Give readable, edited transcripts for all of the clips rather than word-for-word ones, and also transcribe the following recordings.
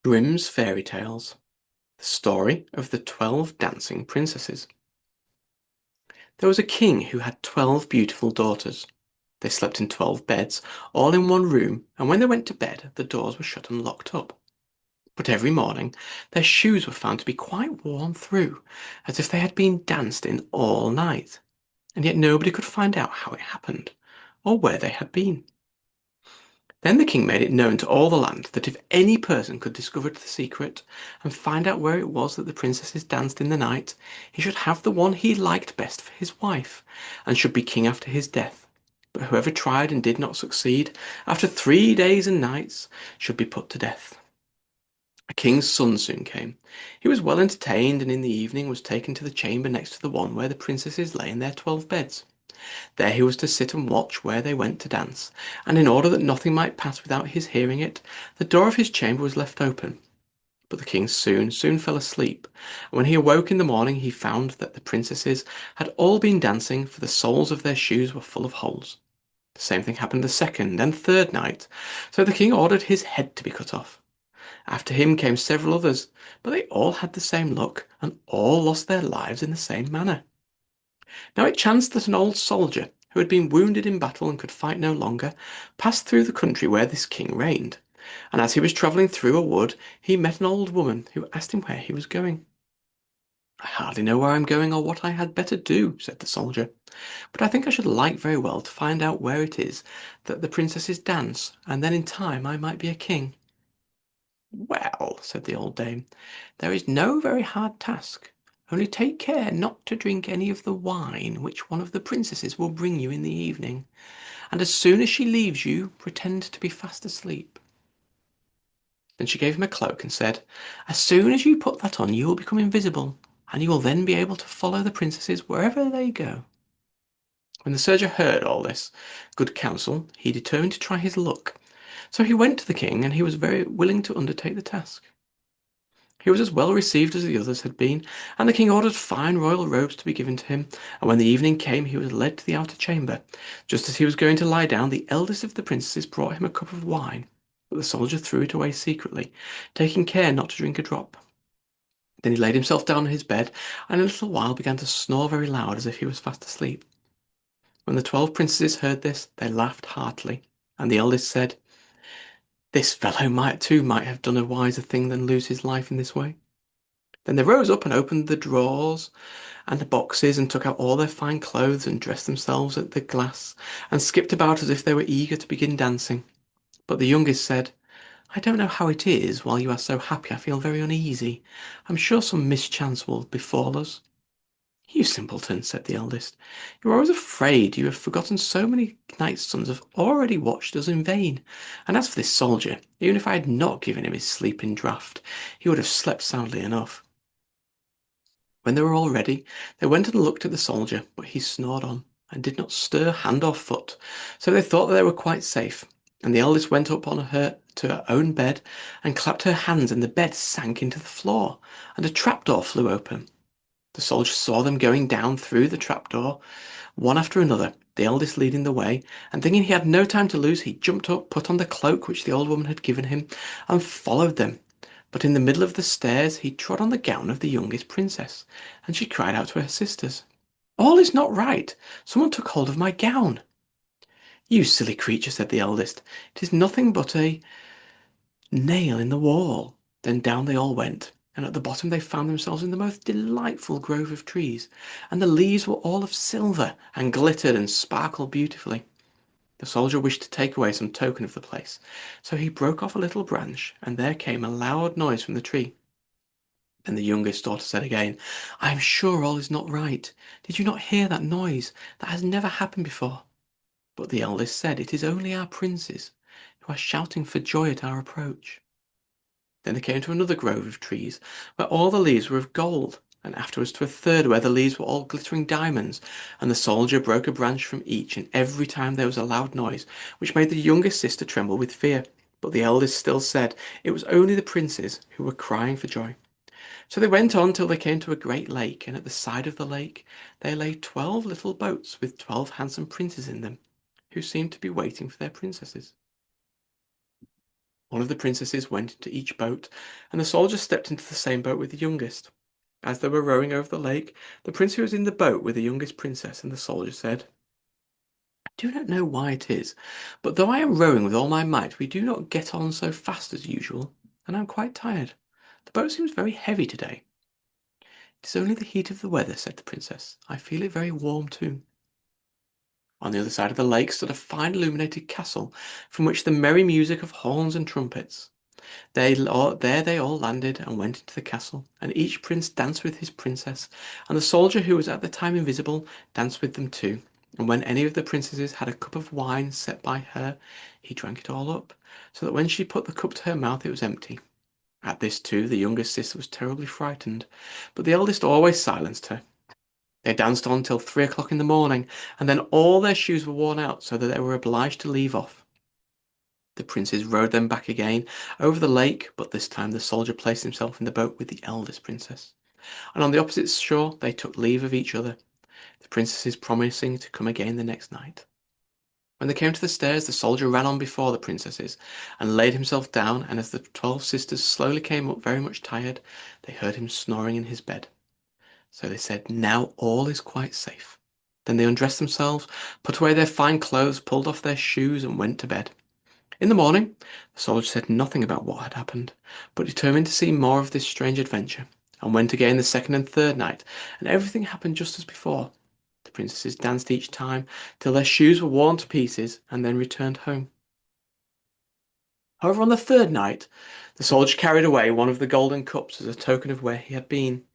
Grimm's Fairy Tales. The story of the 12 dancing princesses. There was a king who had 12 beautiful daughters. They slept in 12 beds, all in one room, and when they went to bed, the doors were shut and locked up. But every morning, their shoes were found to be quite worn through, as if they had been danced in all night, and yet nobody could find out how it happened, or where they had been. Then the king made it known to all the land that if any person could discover the secret and find out where it was that the princesses danced in the night, he should have the one he liked best for his wife, and should be king after his death. But whoever tried and did not succeed, after 3 days and nights, should be put to death. A king's son soon came. He was well entertained, and in the evening was taken to the chamber next to the one where the princesses lay in their 12 beds. There he was to sit and watch where they went to dance, and in order that nothing might pass without his hearing it, the door of his chamber was left open. But the king soon fell asleep, and when he awoke in the morning he found that the princesses had all been dancing, for the soles of their shoes were full of holes. The same thing happened the second and third night, so the king ordered his head to be cut off. After him came several others, but they all had the same luck, and all lost their lives in the same manner. Now it chanced that an old soldier, who had been wounded in battle and could fight no longer, passed through the country where this king reigned, and as he was travelling through a wood he met an old woman who asked him where he was going. "I hardly know where I am going or what I had better do," said the soldier, "but I think I should like very well to find out where it is that the princesses dance, and then in time I might be a king." "Well," said the old dame, "there is no very hard task. Only take care not to drink any of the wine which one of the princesses will bring you in the evening, and as soon as she leaves you, pretend to be fast asleep." Then she gave him a cloak and said, "As soon as you put that on, you will become invisible, and you will then be able to follow the princesses wherever they go." When the soldier heard all this good counsel, he determined to try his luck. So he went to the king, and he was very willing to undertake the task. He was as well received as the others had been, and the king ordered fine royal robes to be given to him, and when the evening came he was led to the outer chamber. Just as he was going to lie down, the eldest of the princesses brought him a cup of wine, but the soldier threw it away secretly, taking care not to drink a drop. Then he laid himself down on his bed, and in a little while began to snore very loud as if he was fast asleep. When the 12 princesses heard this, they laughed heartily, and the eldest said, "This fellow might have done a wiser thing than lose his life in this way." Then they rose up and opened the drawers and the boxes and took out all their fine clothes and dressed themselves at the glass and skipped about as if they were eager to begin dancing. But the youngest said, "I don't know how it is, while you are so happy I feel very uneasy. I'm sure some mischance will befall us." "You simpleton," said the eldest, "you are always afraid. You have forgotten so many knights' sons have already watched us in vain. And as for this soldier, even if I had not given him his sleeping draught, he would have slept soundly enough." When they were all ready, they went and looked at the soldier, but he snored on, and did not stir hand or foot, so they thought that they were quite safe. And the eldest went up on her to her own bed, and clapped her hands, and the bed sank into the floor, and a trapdoor flew open. The soldier saw them going down through the trapdoor, one after another, the eldest leading the way, and thinking he had no time to lose, he jumped up, put on the cloak which the old woman had given him, and followed them. But in the middle of the stairs he trod on the gown of the youngest princess, and she cried out to her sisters, "All is not right! Someone took hold of my gown." "You silly creature," said the eldest, "it is nothing but a nail in the wall." Then down they all went, and at the bottom they found themselves in the most delightful grove of trees, and the leaves were all of silver, and glittered and sparkled beautifully. The soldier wished to take away some token of the place, so he broke off a little branch, and there came a loud noise from the tree. Then the youngest daughter said again, "I am sure all is not right. Did you not hear that noise? That has never happened before." But the eldest said, "It is only our princes, who are shouting for joy at our approach." Then they came to another grove of trees, where all the leaves were of gold, and afterwards to a third where the leaves were all glittering diamonds, and the soldier broke a branch from each, and every time there was a loud noise, which made the youngest sister tremble with fear. But the eldest still said it was only the princes who were crying for joy. So they went on till they came to a great lake, and at the side of the lake there lay 12 little boats with 12 handsome princes in them, who seemed to be waiting for their princesses. One of the princesses went into each boat, and the soldier stepped into the same boat with the youngest. As they were rowing over the lake, the prince who was in the boat with the youngest princess and the soldier said, "I do not know why it is, but though I am rowing with all my might, we do not get on so fast as usual, and I am quite tired. The boat seems very heavy today." "It is only the heat of the weather," said the princess. "I feel it very warm too." On the other side of the lake stood a fine illuminated castle, from which the merry music of horns and trumpets. There they all landed and went into the castle, and each prince danced with his princess, and the soldier who was at the time invisible danced with them too. And when any of the princesses had a cup of wine set by her, he drank it all up, so that when she put the cup to her mouth it was empty. At this too the youngest sister was terribly frightened, but the eldest always silenced her. They danced on till 3 o'clock in the morning, and then all their shoes were worn out, so that they were obliged to leave off. The princes rowed them back again over the lake, but this time the soldier placed himself in the boat with the eldest princess, and on the opposite shore they took leave of each other, the princesses promising to come again the next night. When they came to the stairs, the soldier ran on before the princesses and laid himself down, and as the 12 sisters slowly came up very much tired, they heard him snoring in his bed. So they said, "Now all is quite safe." Then they undressed themselves, put away their fine clothes, pulled off their shoes, and went to bed. In the morning, the soldier said nothing about what had happened, but determined to see more of this strange adventure, and went again the second and third night, and everything happened just as before. The princesses danced each time till their shoes were worn to pieces, and then returned home. However, on the third night, the soldier carried away one of the golden cups as a token of where he had been.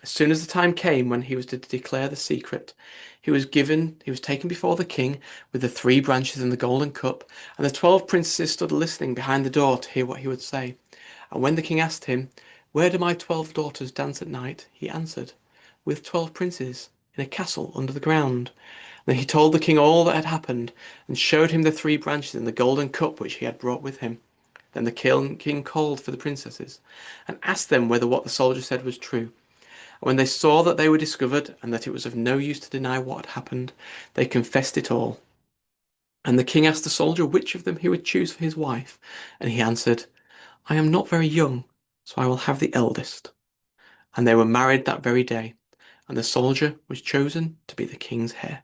As soon as the time came when he was to declare the secret, he was taken before the king with the 3 branches and the golden cup, and the 12 princesses stood listening behind the door to hear what he would say. And when the king asked him, "Where do my 12 daughters dance at night?" he answered, "With 12 princes, in a castle under the ground." Then he told the king all that had happened, and showed him the 3 branches and the golden cup which he had brought with him. Then the king called for the princesses, and asked them whether what the soldier said was true. When they saw that they were discovered, and that it was of no use to deny what had happened, they confessed it all. And the king asked the soldier which of them he would choose for his wife, and he answered, "I am not very young, so I will have the eldest." And they were married that very day, and the soldier was chosen to be the king's heir.